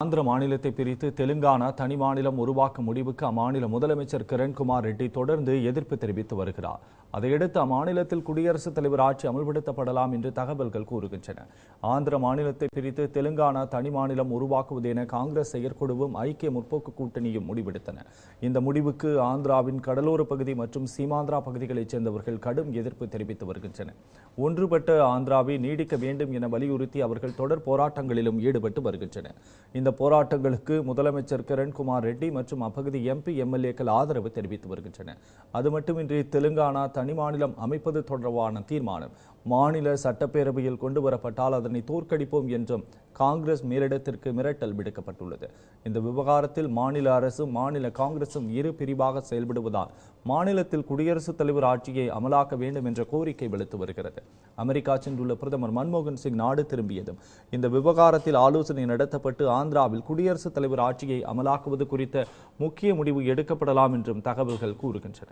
ஆந்திர மாநிலத்தை பிரித்து தெலுங்கானா தனி மாநிலம் உருவாக்கும் முடிவுக்கு அம்மாநில முதலமைச்சர் கிரண்குமார் ரெட்டி தொடர்ந்து எதிர்ப்பு தெரிவித்து வருகிறார். அதையடுத்து அம்மாநிலத்தில் குடியரசுத் தலைவர் ஆட்சி அமல்படுத்தப்படலாம் என்று தகவல்கள் கூறுகின்றன. ஆந்திர மாநிலத்தை பிரித்து தெலுங்கானா தனி மாநிலம் உருவாக்குவது என காங்கிரஸ் செயற்குழுவும் ஐக்கிய முற்போக்கு கூட்டணியும் முடிவெடுத்தன. இந்த முடிவுக்கு ஆந்திராவின் கடலோர பகுதி மற்றும் சீமாந்திரா பகுதிகளைச் சேர்ந்தவர்கள் கடும் எதிர்ப்பு தெரிவித்து வருகின்றனர். ஒன்றுபட்ட ஆந்திராவை நீடிக்க வேண்டும் என வலியுறுத்தி அவர்கள் தொடர் போராட்டங்களிலும் ஈடுபட்டு வருகின்றனர். இந்த போராட்டங்களுக்கு முதலமைச்சர் கிரண்குமார் ரெட்டி மற்றும் அப்பகுதி எம்பி எம்எல்ஏக்கள் ஆதரவு தெரிவித்து வருகின்றனர். அது மட்டுமின்றி தெலுங்கானா தனி மாநிலம் அமைப்பது தொடர்பான தீர்மானம் மாநில சட்டப்பேரவையில் கொண்டுவரப்பட்டால் அதனை தோற்கடிப்போம் என்றும் காங்கிரஸ் மேலிடத்திற்கு மிரட்டல் விடுக்கப்பட்டுள்ளது. இந்த விவகாரத்தில் மாநில அரசும் மாநில காங்கிரசும் இரு பிரிவாக செயல்படுவதால் மாநிலத்தில் குடியரசுத் தலைவர் ஆட்சியை அமலாக்க வேண்டும் என்ற கோரிக்கை வலுத்து வருகிறது. அமெரிக்கா சென்றுள்ள பிரதமர் மன்மோகன் சிங் நாடு திரும்பியதும் இந்த விவகாரத்தில் ஆலோசனை நடத்தப்பட்டு ஆந்திராவில் குடியரசுத் தலைவர் ஆட்சியை அமலாக்குவது குறித்த முக்கிய முடிவு எடுக்கப்படலாம் என்றும் தகவல்கள் கூறுகின்றன.